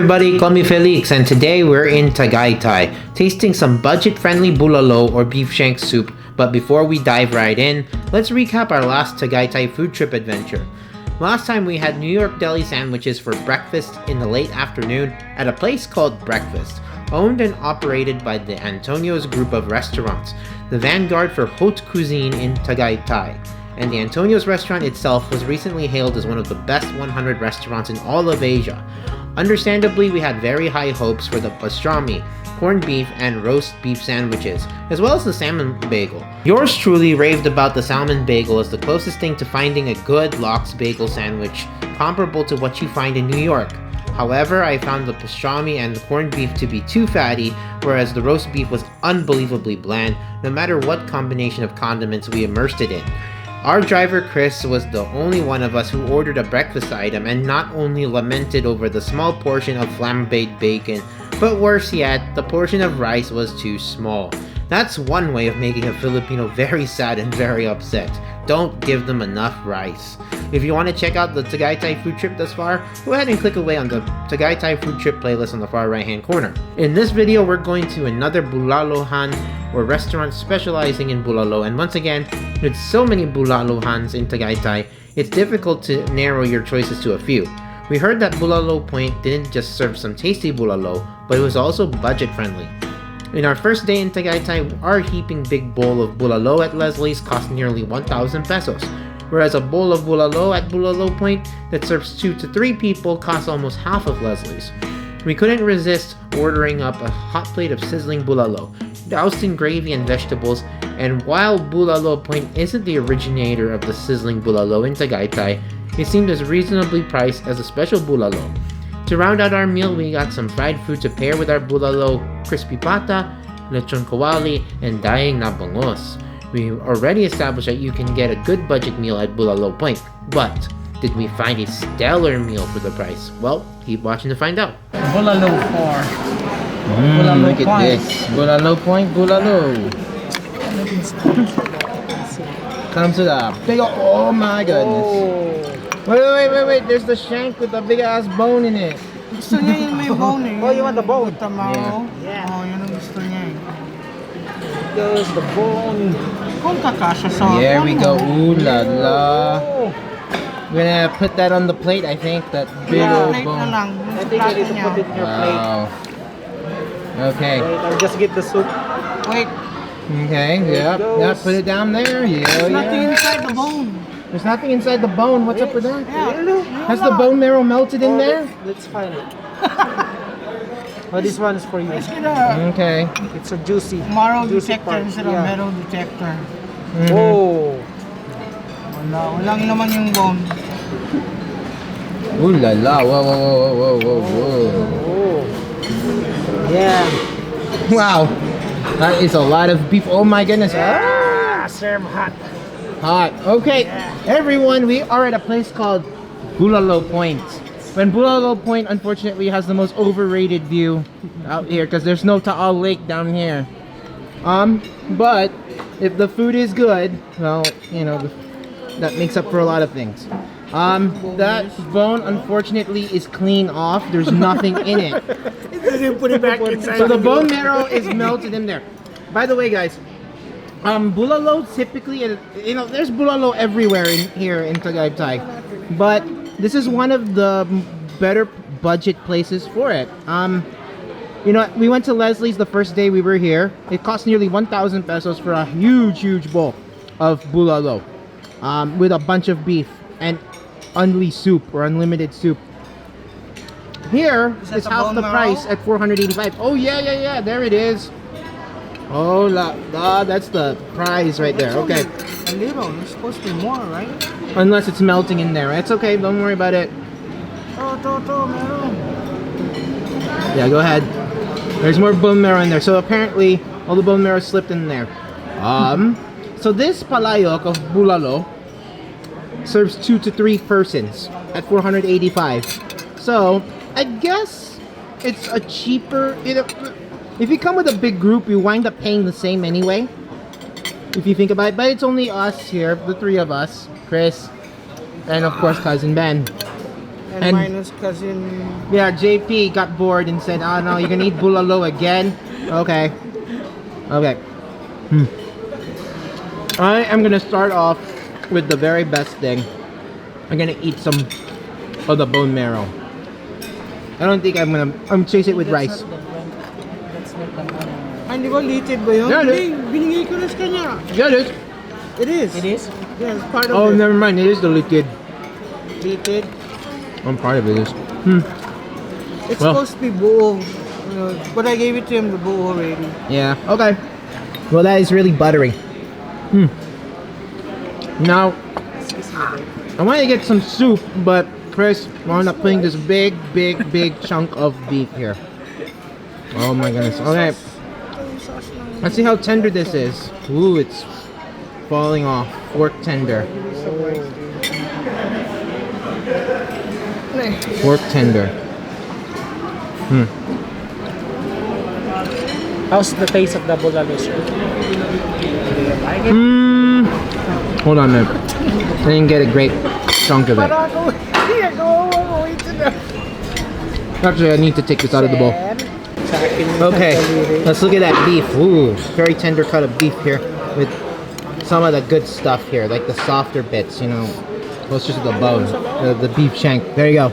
everybody, call me Felix, and today we're in Tagaytay, tasting some budget-friendly bulalo or beef shank soup. But before we dive right in, let's recap our last Tagaytay food trip adventure. Last time we had New York deli sandwiches for breakfast in the late afternoon at a place called Breakfast, owned and operated by the Antonio's group of restaurants, the vanguard for haute cuisine in Tagaytay. And the Antonio's restaurant itself was recently hailed as one of the best 100 restaurants in all of Asia. Understandably, we had very high hopes for the pastrami, corned beef, and roast beef sandwiches, as well as the salmon bagel. Yours truly raved about the salmon bagel as the closest thing to finding a good lox bagel sandwich, comparable to what you find in New York. However, I found the pastrami and the corned beef to be too fatty, whereas the roast beef was unbelievably bland, no matter what combination of condiments we immersed it in. Our driver Chris was the only one of us who ordered a breakfast item and not only lamented over the small portion of flambéed bacon, but worse yet, the portion of rice was too small. That's one way of making a Filipino very sad and very upset. Don't give them enough rice. If you want to check out the Tagaytay food trip thus far, go ahead and click away on the Tagaytay food trip playlist on the far right hand corner. In this video, we're going to another Bulalohan, or restaurant specializing in bulalo, and once again, with so many Bulalohans in Tagaytay, it's difficult to narrow your choices to a few. We heard that Bulalo Point didn't just serve some tasty bulalo, but it was also budget friendly. In our first day in Tagaytay, our heaping big bowl of bulalo at Leslie's cost nearly 1,000 pesos, whereas a bowl of bulalo at Bulalo Point that serves 2 to 3 people costs almost half of Leslie's. We couldn't resist ordering up a hot plate of sizzling bulalo, doused in gravy and vegetables, and while Bulalo Point isn't the originator of the sizzling bulalo in Tagaytay, it seemed as reasonably priced as a special bulalo. To round out our meal, we got some fried food to pair with our bulalo, crispy pata, lechon kawali, and daing na bangos. We already established that you can get a good budget meal at Bulalo Point, but did we find a stellar meal for the price? Well, keep watching to find out. Bulalo 4. Bulalo look at Point. this. Bulalo Point, bulalo. Comes with a big, oh my goodness. Wait, there's the shank with the big ass bone in it. Gusto niya yung may bone eh. Oh, you want the bone? With the marrow. Yeah. Oh, yun ang gusto niya eh. There's the bone. Kung kakasya sa There we go. Ooh la la. Oh. We're gonna put that on the plate, I think. That big old Plate na bone. lang. I think I need to put it in your plate. Wow. Okay. Wait, I'll just get the soup. Wait, Okay. Yep. Yep. Put it down there. Yeah. there's nothing Yeah. inside the bone. There's nothing inside the bone. What's up with that? Yeah. Has the bone marrow melted in there? Let's find it. Oh, this one is for you. Let's get a Okay. It's a juicy. marrow juicy detector part. instead of Yeah. marrow detector. Oh. Walang naman yung bone. Ooh la la. Whoa. Oh. Yeah. Wow. That is a lot of beef. Oh my goodness. Ah, serve hot. Hot. Okay, everyone, we are at a place called Bulalo Point. When Bulalo Point, unfortunately, has the most overrated view out here because there's no Taal Lake down here. But if the food is good, well, you know, that makes up for a lot of things. That bone, unfortunately, is clean off. There's nothing in it. Put it back inside. So the bone marrow is melted in there. By the way, guys, bulalo typically, you know, there's bulalo everywhere here in Tagaytay, but this is one of the better budget places for it. You know, we went to Leslie's the first day we were here. It cost nearly 1,000 pesos for a huge bowl of bulalo, with a bunch of beef and unlimited soup. Here Is that is the half bone the marrow? price at 485. Oh yeah, there it is. Oh la, that's the prize right there. Okay, A little. There's supposed to be more, right? unless it's melting in there. It's okay. Don't worry about it. Meron. Yeah, go ahead. There's more bone marrow in there. So apparently, all the bone marrow slipped in there. So this palayok of bulalo serves 2 to 3 persons at 485. So I guess it's a cheaper. If you come with a big group, you wind up paying the same anyway. If you think about it, but it's only us here, the 3 of us, Chris, and of course cousin Ben. And And- minus cousin. Yeah, JP got bored and said, "Oh no, you're gonna eat bulalo again." Okay. Okay. I am gonna start off with the very best thing. I'm gonna eat some of the bone marrow. I don't think I'm chase it with rice. Ay, di ba litid ba yun? Yeah, Hindi, binigay ko na sa kanya. Yeah, it is. It is. It is? Yeah, it's part of Oh, it. never mind. It is the liquid. Litid. I'm part of it. Is. It's Well. supposed to be buo. But I gave it to him the buo already. Yeah. Okay. Well, that is really buttery. Now, I want to get some soup, but Chris wound up putting this big chunk of beef here. Oh my goodness. Okay. Let's see how tender this is. Ooh, it's falling off. Fork tender. Fork tender. How's the taste of the bulalo, sir? Hold on a minute. I didn't get a great chunk of it. Actually, I need to take this out of the bowl. Okay, let's look at that beef. Ooh, very tender cut of beef here with some of the good stuff here, like the softer bits, you know, closer to the bone, the beef shank. There you go.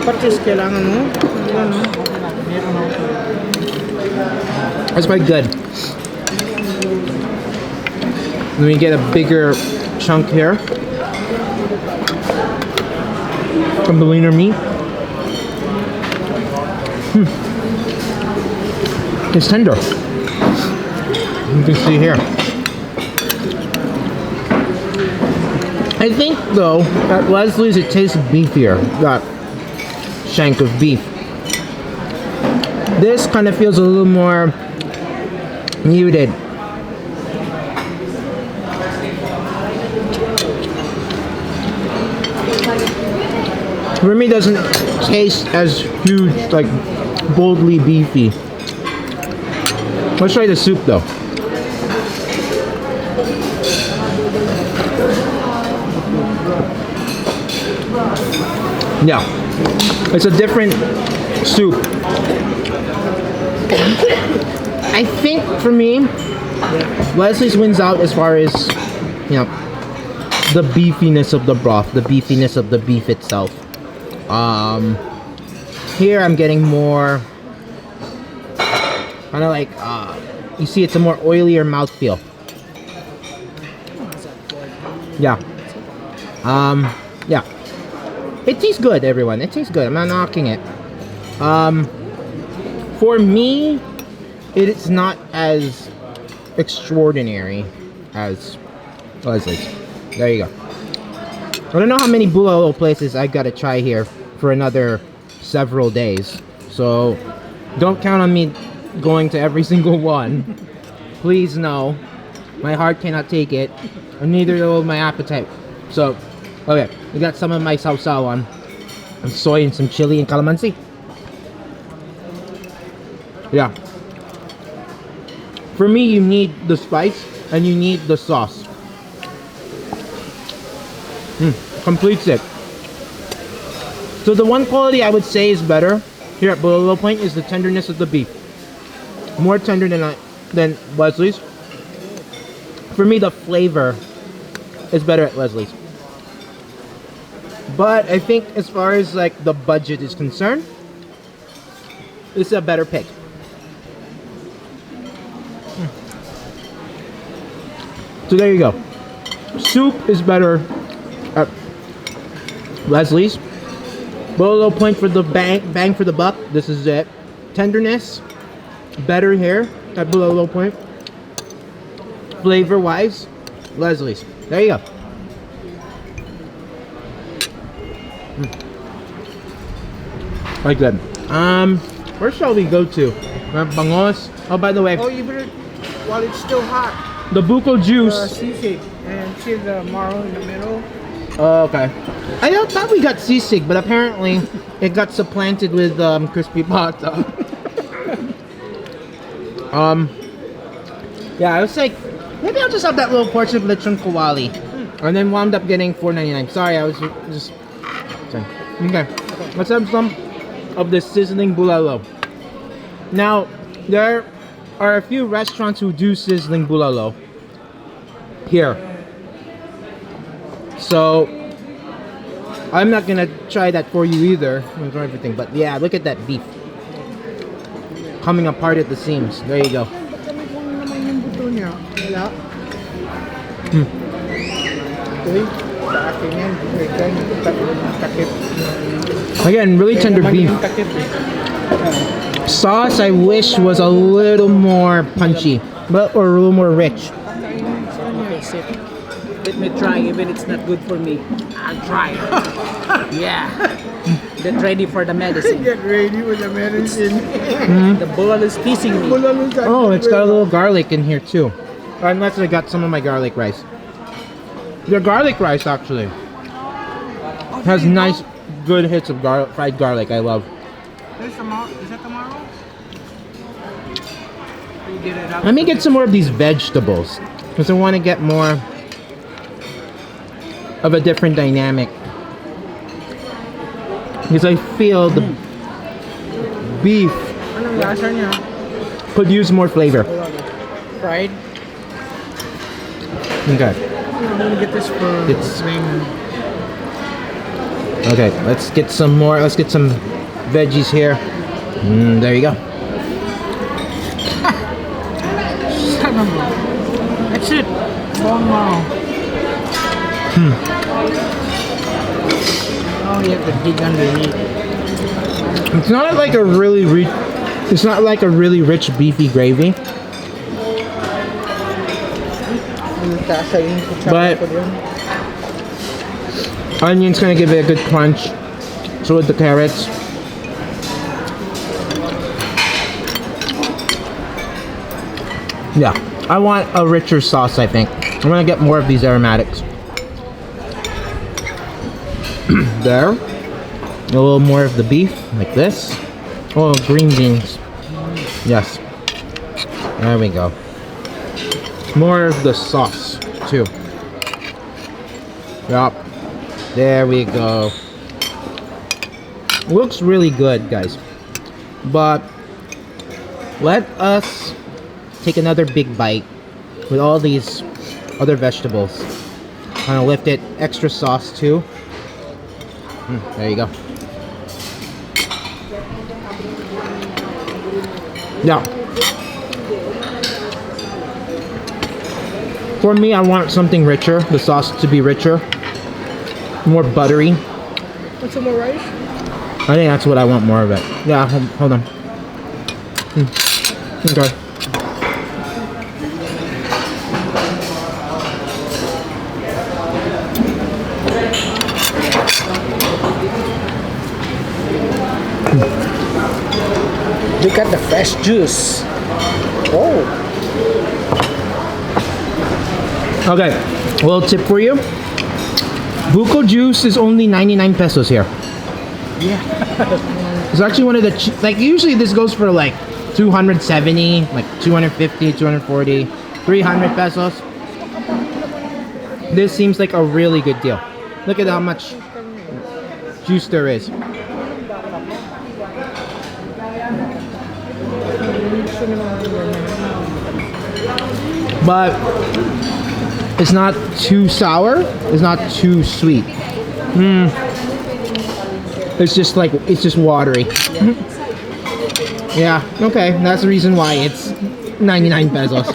Patis kailangan mo. Ano? That's quite good. Let me get a bigger chunk here from the leaner meat. It's tender. You can see here. I think though at Leslie's it tastes beefier. That shank of beef. This kind of feels a little more muted. For me, doesn't taste as huge, like boldly beefy. Let's try the soup though. Yeah, it's a different soup. I think for me, Leslie's wins out as far as, you know, the beefiness of the broth, the beefiness of the beef itself. Here I'm getting more kind of like, you see it's a more oilier mouthfeel. Yeah. Yeah. It tastes good, everyone. It tastes good. I'm not knocking it. For me, it is not as extraordinary as Leslie's. There you go. I don't know how many bulalo places I've got to try here for another several days. So don't count on me going to every single one. Please no. My heart cannot take it. And neither will my appetite. So, okay. We got some of my sausawan. And soy and some chili and calamansi. Yeah. For me, you need the spice and you need the sauce. Completes it. So the one quality I would say is better here at Bulalo Point is the tenderness of the beef. More tender than Leslie's. For me, the flavor is better at Leslie's. But I think as far as like the budget is concerned, it's a better pick. So there you go. Soup is better at Leslie's. Bulalo Point for the bang for the buck. This is it. Tenderness, better here at Bulalo Point. Flavor wise, Leslie's. There you go. Quite good. Where shall we go to? Bangos. Oh, by the way, Oh, you better, while it's still hot, the buko juice. sisig. And see the marrow in the middle. Oh, okay. I thought we got sisig, but apparently it got supplanted with crispy pata. Yeah, I was like, Maybe I'll just have that little portion of lechon kawali. And then wound up getting $4.99. Sorry, I was just... Sorry. Okay. Let's have some of the sizzling bulalo. Now, there are a few restaurants who do sizzling bulalo here. So, I'm not gonna try that for you either. I'm trying everything, but yeah, look at that beef coming apart at the seams. There you go. Again, really tender beef. Sauce, I wish was a little more punchy, but or a little more rich. Let me try, even it's not good for me. I'll try. Yeah. Get ready for the medicine. Get ready with the medicine. The bulalo is teasing me. Oh, it's got a little garlic in here too. Unless I got some of my garlic rice. The garlic rice actually has nice, good hits of fried garlic. I love. Is that tomorrow? Let me get some more of these vegetables because I want to get more of a different dynamic. Because I feel the beef could use more flavor. Fried. Okay. I'm gonna get this for Raymond. Okay, let's get some more. Let's get some veggies here. There you go. That's it. Bone marrow. Oh, you have to dig underneath. It's not like a really rich. It's not like a really rich beefy gravy. But onion's gonna give it a good crunch. So with the carrots. Yeah, I want a richer sauce, I think. I'm gonna get more of these aromatics. There. A little more of the beef, like this. Oh, green beans. Yes. There we go. More of the sauce, too. Yup. There we go. Looks really good, guys. But let us take another big bite with all these other vegetables. Kind of lift it. Extra sauce, too. There you go. Now, for me, I want something richer. The sauce to be richer, more buttery. Want some more rice? I think that's what I want more of it. Yeah, hold on. Okay. Look at the fresh juice. Oh. Okay, a little tip for you. Buko juice is only 99 pesos here. Yeah. It's actually one of the like usually this goes for like 270, like 250, 240, 300 pesos. This seems like a really good deal. Look at how much juice there is. But it's not too sour, it's not too sweet. It's just like, it's just watery. Yeah, okay, that's the reason why it's 99 pesos.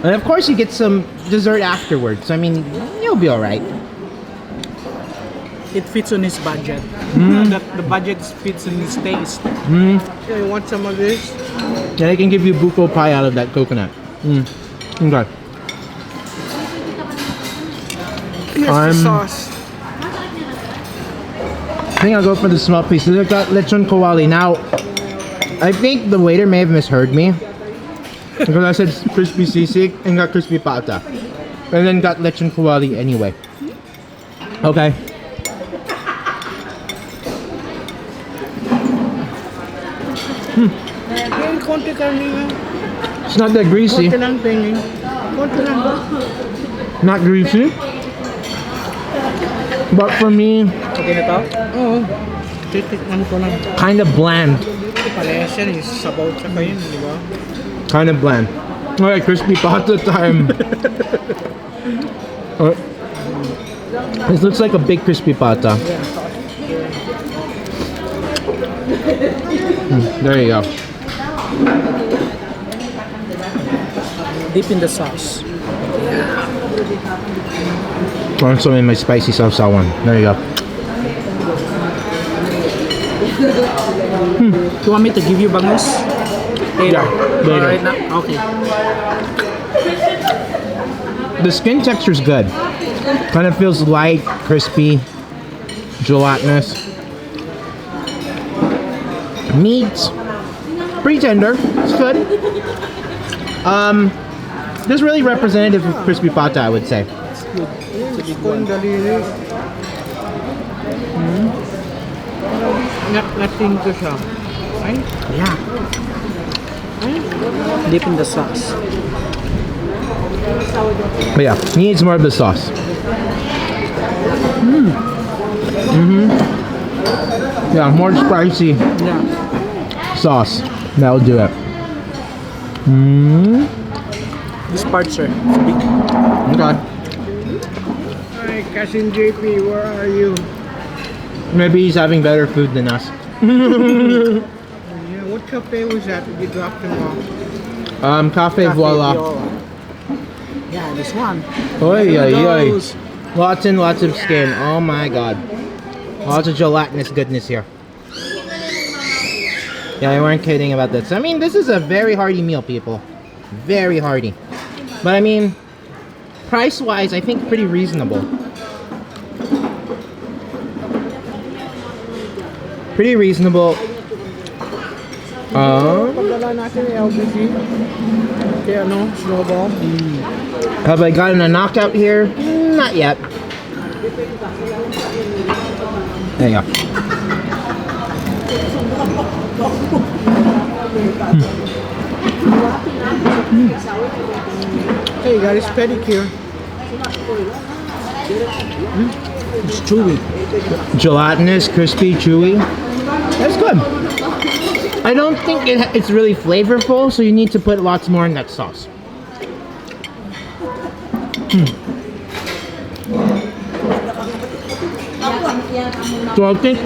And of course you get some dessert afterwards. I mean, you'll be alright. It fits on his budget. The budget fits in his taste. Yeah, you want some of this? Yeah, they can give you buko pie out of that coconut. Okay. Here's the sauce. I think I'll go for the small pieces. I got lechon kawali. Now, I think the waiter may have misheard me. Because I said crispy sisig and got crispy pata. And then got lechon kawali anyway. Okay. It's not that greasy. Konti lang, tingin. Konti lang. Not greasy. But for me, Okay na to? Oo. Titikman ko lang. kind of bland. Parehas yan, yung sabaw tsaka yun, di ba? Kind of bland. Alright, crispy pata time. This looks like a big crispy pata. There you go. Deep in the sauce. Want some in my spicy salsa one. There you go. You want me to give you bangus? Yeah, later. Right now? Okay. The skin texture's good. Kind of feels light, crispy, gelatinous. Meat, pretty tender. It's good. This is really representative of crispy pata, I would say. Gusto yung daliri. Nating ko siya. Ay, Yeah. Deep in the sauce. But yeah, he needs more of the sauce. Yeah, more spicy Yeah. sauce. That'll do it. This part, sir. Big. Okay. hi, Cousin JP, where are you? Maybe he's having better food than us. Yeah, what cafe was that you dropped him off? Cafe Voila. Yeah, this one. Oy, oy, oy. Those. Lots and lots of skin. Oh my god. Lots of gelatinous goodness here. Yeah, I weren't kidding about this. I mean, this is a very hearty meal, people. Very hearty. But I mean, price-wise, I think pretty reasonable. Pretty reasonable. Pagdala natin yung LBC. Kaya ano, snowball. Have I gotten a knockout here? Not yet. There you go. Hey, got his pedicure. It's chewy. Gelatinous, crispy, chewy. That's good. I don't think it's really flavorful, so you need to put lots more in that sauce. So I think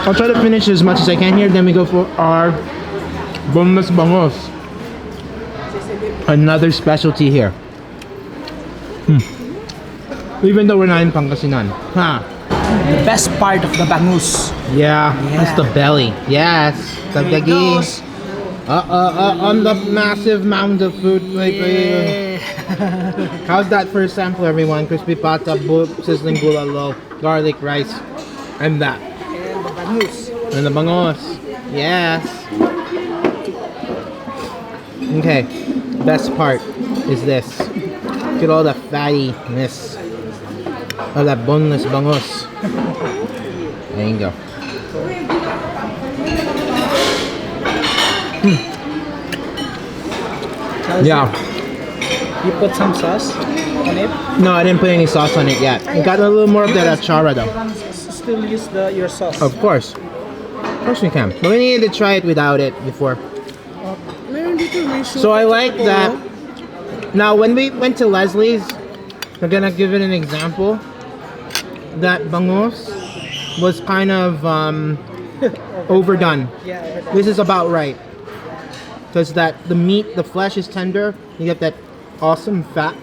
I'll try to finish as much as I can here, then we go for our boneless bangos. Another specialty here. Even though we're not in Pangasinan. Huh. The best part of the bangus. Yeah, that's the belly. Yes, the There it biggie. goes. On the massive mound of food. How's that first sample, everyone? Crispy pata, sizzling bulalo, garlic rice, and that. And the bangus. And the bangos. Yes. Okay, best part is this. Look at all the fattiness of that boneless bangos. There you go. Yeah. You put some sauce on it. No, I didn't put any sauce on it yet. I got a little more of that achara though. Still use your sauce. Of course we can. But we needed to try it without it before. Meron dito, may soup So I at like saka that. puro. Now, when we went to Leslie's, I'm gonna give it an example. That bangos was kind of overdone. Yeah. This is about right. Because the meat, the flesh is tender. You get that awesome fat.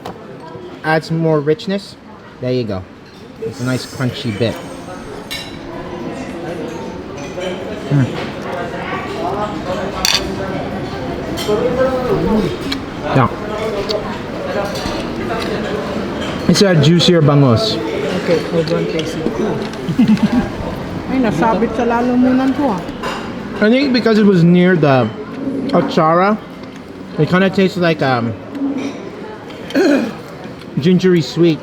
Adds more richness. There you go. It's a nice crunchy bit. Yeah. It's a juicier bangos. Okay, hold on, tasty. Ay, nasabit sa lalamunan ko ah. I think because it was near the achara, it kind of tastes like gingery sweet.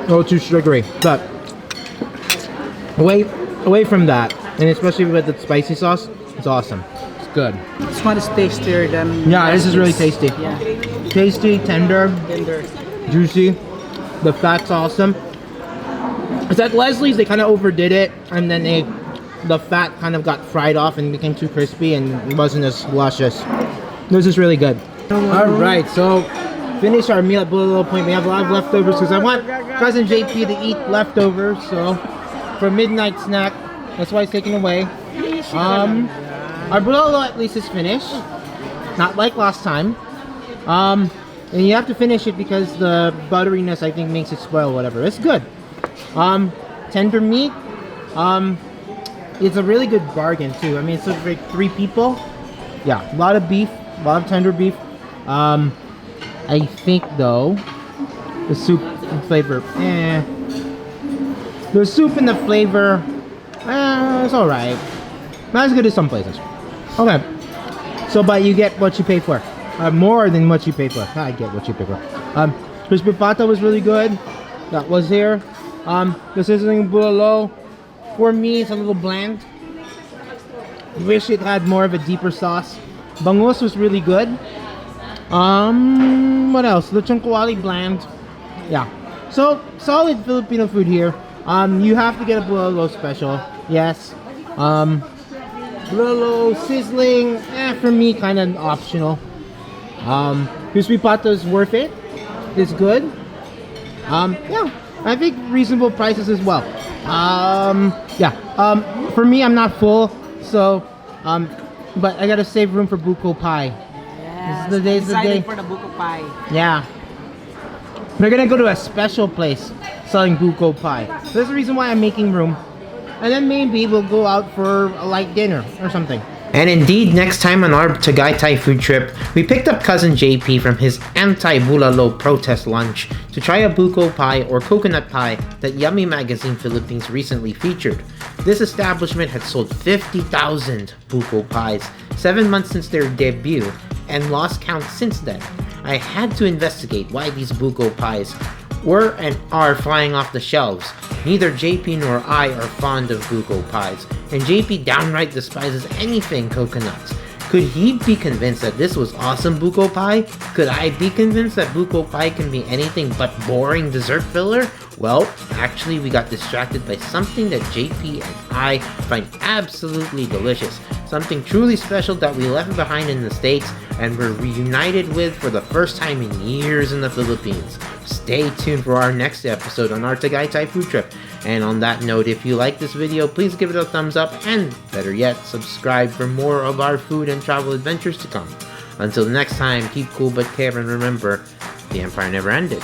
A little too sugary, but away from that, and especially with the spicy sauce, it's awesome. good. This one is tastier than. Yeah, this is really yesterday's. tasty. Yeah, Tasty, tender, tender. juicy. The fat's awesome. It's at Leslie's, they kind of overdid it, and then the fat kind of got fried off and became too crispy and it wasn't as luscious. This is really good. Alright, so finish our meal at Bulalo Point. We have a lot of leftovers because I want cousin JP to eat leftovers. So for midnight snack, that's why it's taken away. Our Bulalo at least is finished, not like last time. And you have to finish it because the butteriness I think makes it spoil. Whatever, it's good. Tender meat. It's a really good bargain too. I mean, it's like 3 people. Yeah, a lot of beef, a lot of tender beef. I think though, the soup and flavor, the soup and the flavor, it's alright. Not as good as some places. Okay, so but you get what you pay for. More than what you pay for. I get what you pay for. Crispy pata was really good. That was here. The sizzling bulalo, for me, it's a little bland. Wish it had more of a deeper sauce. Bangus was really good. What else? Lechon kawali, bland. Yeah. So, solid Filipino food here. You have to get a bulalo special. Yes. Bulalo, sizzling, for me, kind of optional. Crispy pata is worth it. It's good. Yeah. I think reasonable prices as well. Yeah. For me, I'm not full, so but I gotta save room for buko pie. Yes, This is the day. excited for the buko pie. Yeah. We're gonna go to a special place selling buko pie. So that's the reason why I'm making room. And then maybe we'll go out for a light dinner or something. And indeed, next time on our Tagaytay food trip, we picked up cousin JP from his anti-bulalo protest lunch to try a buko pie or coconut pie that Yummy Magazine Philippines recently featured. This establishment had sold 50,000 buko pies 7 months since their debut and lost count since then. I had to investigate why these buko pies were and are flying off the shelves. Neither JP nor I are fond of buko pies, and JP downright despises anything coconuts. Could he be convinced that this was awesome buko pie? Could I be convinced that buko pie can be anything but boring dessert filler? Well, actually we got distracted by something that JP and I find absolutely delicious. Something truly special that we left behind in the States and were reunited with for the first time in years in the Philippines. Stay tuned for our next episode on our Tagaytay food trip. And on that note, if you like this video, please give it a thumbs up and, better yet, subscribe for more of our food and travel adventures to come. Until next time, keep cool but care and remember, the empire never ended.